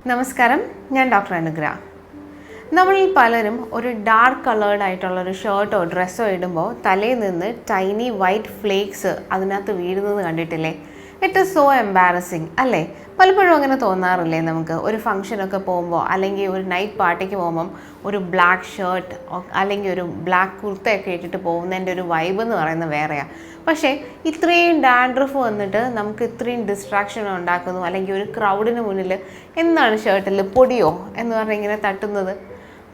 നമസ്കാരം, ഞാൻ ഡോക്ടർ അനുഗ്രഹ. നമ്മളിൽ പലരും ഒരു ഡാർക്ക് കളേർഡ് ആയിട്ടുള്ള ഒരു ഷർട്ടോ ഡ്രസ്സോ ഇടുമ്പോൾ തലയിൽ നിന്ന് ടൈനി വൈറ്റ് ഫ്ലേക്സ് അതിനകത്ത് വീഴുന്നത് കണ്ടിട്ടില്ലേ? ഇറ്റ് ഈസ് സോ എംബാരസിങ് അല്ലേ? പലപ്പോഴും അങ്ങനെ തോന്നാറില്ലേ നമുക്ക്? ഒരു ഫംഗ്ഷനൊക്കെ പോകുമ്പോൾ അല്ലെങ്കിൽ ഒരു നൈറ്റ് പാർട്ടിക്ക് പോകുമ്പം ഒരു ബ്ലാക്ക് ഷർട്ട് അല്ലെങ്കിൽ ഒരു ബ്ലാക്ക് കുർത്തയൊക്കെ ഇട്ടിട്ട് പോകുന്നതിൻ്റെ ഒരു വൈബ് എന്ന് പറയുന്നത് വേറെയാണ്. പക്ഷേ ഇത്രയും ഡാൻഡ്രഫ് വന്നിട്ട് നമുക്ക് ഇത്രയും ഡിസ്ട്രാക്ഷൻ ഉണ്ടാക്കുന്നു, അല്ലെങ്കിൽ ഒരു ക്രൗഡിന് മുന്നിൽ എന്താണ് ഷർട്ടിൽ പൊടിയോ എന്ന് പറഞ്ഞ് ഇങ്ങനെ തട്ടുന്നത്,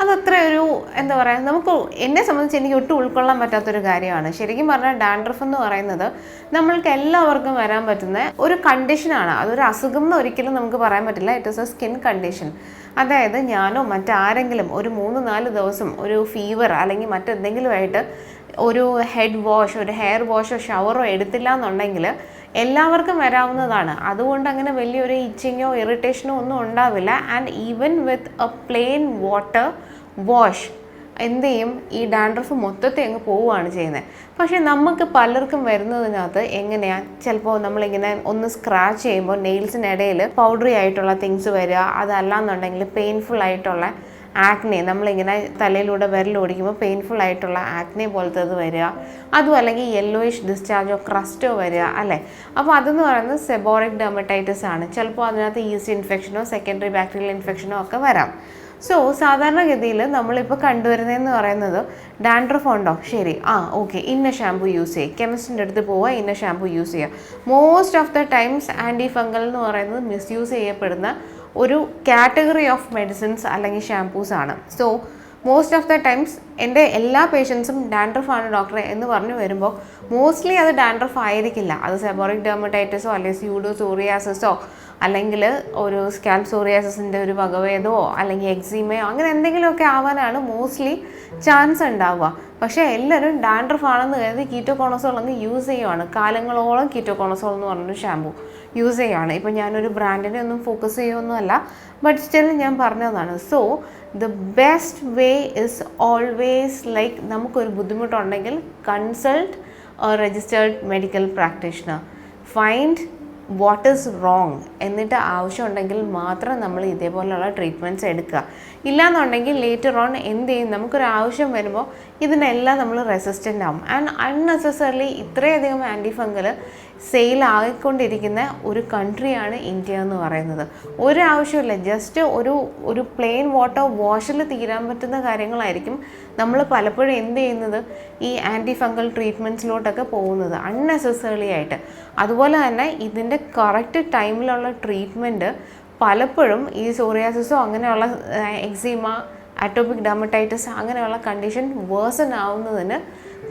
അതത്ര ഒരു എന്താ പറയുക, എന്നെ സംബന്ധിച്ച് എനിക്ക് ഒട്ടും ഉൾക്കൊള്ളാൻ പറ്റാത്തൊരു കാര്യമാണ്. ശരിക്കും പറഞ്ഞാൽ ഡാൻഡ്രഫ് എന്ന് പറയുന്നത് നമ്മൾക്ക് എല്ലാവർക്കും വരാൻ പറ്റുന്ന ഒരു കണ്ടീഷനാണ്. അതൊരു അസുഖം എന്ന് ഒരിക്കലും നമുക്ക് പറയാൻ പറ്റില്ല. It is A skin condition. അതായത് ഞാനോ മറ്റാരെങ്കിലും ഒരു 3-4 ദിവസം ഒരു ഫീവർ അല്ലെങ്കിൽ മറ്റെന്തെങ്കിലുമായിട്ട് ഒരു ഹെഡ് വാഷ്, ഒരു ഹെയർ വാഷോ ഷവറോ എടുത്തില്ല എന്നുണ്ടെങ്കിൽ എല്ലാവർക്കും വരാവുന്നതാണ്. അതുകൊണ്ട് അങ്ങനെ വലിയൊരു ഇച്ചിങ്ങോ ഇറിറ്റേഷനോ ഒന്നും ഉണ്ടാവില്ല. And even with a plain water wash എന്ത് ചെയ്യും, ഈ ഡാൻഡ്രഫ് മൊത്തത്തിൽ അങ്ങ് പോവുകയാണ് ചെയ്യുന്നത്. പക്ഷേ നമുക്ക് പലർക്കും വരുന്നതിനകത്ത് എങ്ങനെയാണ്, ചിലപ്പോൾ നമ്മളിങ്ങനെ ഒന്ന് സ്ക്രാച്ച് ചെയ്യുമ്പോൾ നെയിൽസിനിടയിൽ പൗഡറി ആയിട്ടുള്ള തിങ്സ് വരിക, അതല്ലാന്നുണ്ടെങ്കിൽ പെയിൻഫുൾ ആയിട്ടുള്ള ആക്നെ, നമ്മളിങ്ങനെ തലയിലൂടെ വിരലോടിക്കുമ്പോൾ പെയിൻഫുൾ ആയിട്ടുള്ള ആക്നെ പോലത്തേത് വരിക, അതും അല്ലെങ്കിൽ യെല്ലോയിഷ് ഡിസ്ചാർജോ ക്രസ്റ്റോ വരിക അല്ലേ. അപ്പോൾ അതെന്ന് പറയുന്നത് സെബോറിക് ഡെർമറ്റൈറ്റിസ് ആണ്. ചിലപ്പോൾ അതിനകത്ത് ഈസ്റ്റ് ഇൻഫെക്ഷനോ സെക്കൻഡറി ബാക്ടീരിയൽ ഇൻഫെക്ഷനോ ഒക്കെ വരാം. സോ സാധാരണഗതിയിൽ നമ്മളിപ്പോൾ കണ്ടുവരുന്നതെന്ന് പറയുന്നത് ഡാൻഡ്രഫ് ഉണ്ടോ, ശരി, ഓക്കെ, ഇന്ന ഷാമ്പു യൂസ് ചെയ്യുക, കെമിസ്റ്റിൻ്റെ അടുത്ത് പോവുക, ഇന്ന ഷാമ്പു യൂസ് ചെയ്യുക. Most of the times anti fungal എന്ന് പറയുന്നത് മിസ്യൂസ് ചെയ്യപ്പെടുന്ന ഒരു കാറ്റഗറി ഓഫ് മെഡിസിൻസ് അല്ലെങ്കിൽ ഷാംപൂസ് ആണ്. So most of the times എൻ്റെ എല്ലാ പേഷ്യൻസും ഡാൻഡ്രഫ് ആണ് ഡോക്ടറെ എന്ന് പറഞ്ഞു വരുമ്പോൾ മോസ്റ്റ്ലി അത് ഡാൻഡ്രഫ് ആയിരിക്കില്ല. അത് സെബോറിക് ഡെർമറ്റൈറ്റിസോ അല്ലെങ്കിൽ സ്യൂഡോ സോറിയാസിസോ അല്ലെങ്കിൽ ഒരു സ്കാൽപ് സോറിയാസിസിൻ്റെ ഒരു വകഭേദമോ അല്ലെങ്കിൽ എക്സീമയോ അങ്ങനെ എന്തെങ്കിലുമൊക്കെ ആവാനാണ് മോസ്റ്റ്ലി ചാൻസ് ഉണ്ടാവുക. പക്ഷേ എല്ലാവരും ഡാൻഡ്രഫ് ആണെന്ന് കരുതി കീറ്റോകോണസോൾ അങ്ങ് യൂസ് ചെയ്യുവാണ്. കാലങ്ങളോളം കീറ്റോകോണസോൾ എന്ന് പറഞ്ഞൊരു ഷാമ്പു യൂസ് ചെയ്യുകയാണ്. ഇപ്പം ഞാനൊരു ബ്രാൻഡിനെ ഒന്നും ഫോക്കസ് ചെയ്യുമൊന്നുമല്ല, ബട്ട് സ്റ്റിൽ ഞാൻ പറഞ്ഞതാണ്. So the best way is always like, നമുക്കൊരു ബുദ്ധിമുട്ടുണ്ടെങ്കിൽ consult A registered medical practitioner, find what is wrong, എന്നിട്ട് ആവശ്യമുണ്ടെങ്കിൽ മാത്രം നമ്മൾ ഇതേപോലെയുള്ള ട്രീറ്റ്മെൻറ്റ്സ് എടുക്കുക. ഇല്ലയെന്നുണ്ടെങ്കിൽ ലേറ്റർ ഓൺ എന്ത് ചെയ്യും, നമുക്കൊരു ആവശ്യം വരുമ്പോൾ ഇതിനെല്ലാം നമ്മൾ റെസിസ്റ്റൻ്റ് ആവും. ആൻഡ് അൺനെസസറിലി ഇത്രയധികം ആൻറ്റി ഫംഗൽ സെയിൽ ആയിക്കൊണ്ടിരിക്കുന്ന ഒരു കൺട്രിയാണ് ഇന്ത്യ എന്ന് പറയുന്നത്. ഒരാവശ്യമില്ല, ജസ്റ്റ് ഒരു പ്ലെയിൻ വാട്ടർ വാഷിൽ തീരാൻ പറ്റുന്ന കാര്യങ്ങളായിരിക്കും നമ്മൾ പലപ്പോഴും എന്ത് ചെയ്യുന്നത്, ഈ ആൻറ്റി ഫംഗൽ ട്രീറ്റ്മെൻറ്റ്സിലോട്ടൊക്കെ പോകുന്നത് അൺനെസസറിലി ആയിട്ട്. അതുപോലെ തന്നെ ഇതിൻ്റെ കറക്റ്റ് ടൈമിലുള്ള ട്രീറ്റ്മെൻറ്റ് പലപ്പോഴും ഈ സോറിയാസിസോ അങ്ങനെയുള്ള എക്സീമ, അറ്റോപിക് ഡെർമറ്റൈറ്റിസ് അങ്ങനെയുള്ള കണ്ടീഷൻ വേഴ്സൺ ആവുന്നതിന്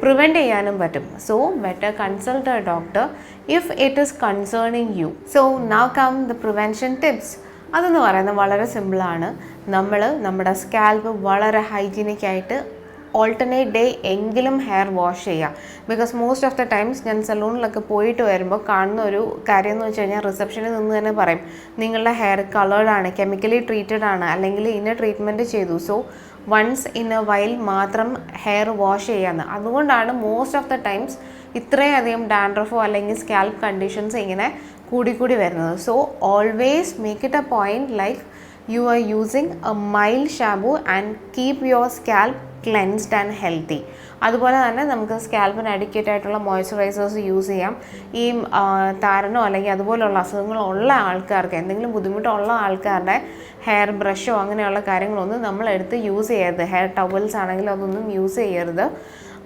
പ്രിവെൻറ്റ് ചെയ്യാനും പറ്റും. So better consult a doctor if it is concerning you. So now come the prevention tips. അതെന്ന് പറയുന്നത് വളരെ സിമ്പിളാണ്. നമ്മുടെ സ്കാൽപ്പ് വളരെ ഹൈജീനിക് ആയിട്ട് ഓൾട്ടർനേറ്റ് ഡേ എങ്കിലും ഹെയർ വാഷ് ചെയ്യുക. Because most of the times ഞാൻ സലൂണിലൊക്കെ പോയിട്ട് വരുമ്പോൾ കാണുന്ന ഒരു കാര്യം എന്ന് വെച്ച് കഴിഞ്ഞാൽ റിസപ്ഷനിൽ നിന്ന് തന്നെ പറയും, നിങ്ങളുടെ ഹെയർ കളേർഡാണ്, കെമിക്കലി ട്രീറ്റഡ് ആണ്, അല്ലെങ്കിൽ ഇന്ന ട്രീറ്റ്മെൻറ്റ് ചെയ്തു, so once in a while മാത്രം ഹെയർ വാഷ് ചെയ്യാമെന്ന്. അതുകൊണ്ടാണ് മോസ്റ്റ് ഓഫ് ദ ടൈംസ് ഇത്രയധികം ഡാൻഡ്രഫോ അല്ലെങ്കിൽ സ്കാൽപ്പ് കണ്ടീഷൻസ് ഇങ്ങനെ കൂടിക്കൂടി വരുന്നത്. So always make it A point like you are using a mild shampoo and keep your scalp cleansed and healthy. അതുപോലെ തന്നെ നമുക്ക് സ്കാൽപ്പിന് അഡിക്വേറ്റ് ആയിട്ടുള്ള മോയ്സ്ചറൈസേഴ്സ് യൂസ് ചെയ്യാം. ഈ താരനോ അല്ലെങ്കിൽ അതുപോലുള്ള അസുഖങ്ങളുള്ള ആൾക്കാർക്ക്, എന്തെങ്കിലും ബുദ്ധിമുട്ടുള്ള ആൾക്കാരുടെ ഹെയർ ബ്രഷോ അങ്ങനെയുള്ള കാര്യങ്ങളൊന്നും നമ്മളെടുത്ത് യൂസ് ചെയ്യരുത്. ഹെയർ ടവൽസ് ആണെങ്കിലും അതൊന്നും യൂസ് ചെയ്യരുത്.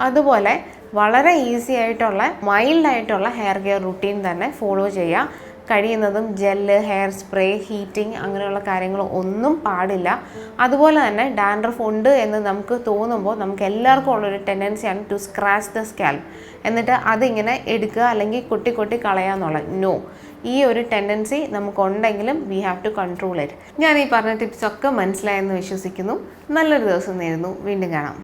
അതുപോലെ വളരെ ഈസി ആയിട്ടുള്ള മൈൽഡായിട്ടുള്ള ഹെയർ കെയർ റുട്ടീൻ തന്നെ ഫോളോ ചെയ്യുക. കഴിയുന്നതും ജെല്ല്, ഹെയർ സ്പ്രേ, ഹീറ്റിംഗ് അങ്ങനെയുള്ള കാര്യങ്ങൾ ഒന്നും പാടില്ല. അതുപോലെ തന്നെ ഡാൻഡ്രഫ് ഉണ്ട് എന്ന് നമുക്ക് തോന്നുമ്പോൾ നമുക്ക് എല്ലാവർക്കും ഉള്ളൊരു ടെൻഡൻസിയാണ് ടു സ്ക്രാച്ച് ദ സ്കാൽപ്പ്, എന്നിട്ട് അതിങ്ങനെ എടുക്കുക അല്ലെങ്കിൽ കൊട്ടി കളയാന്നുള്ള. നോ, ഈ ഒരു ടെൻഡൻസി നമുക്കുണ്ടെങ്കിലും we have to control it. ഞാൻ ഈ പറഞ്ഞ ടിപ്സൊക്കെ മനസ്സിലായെന്ന് വിശ്വസിക്കുന്നു. നല്ലൊരു ദിവസം നേരുന്നു. വീണ്ടും കാണാം.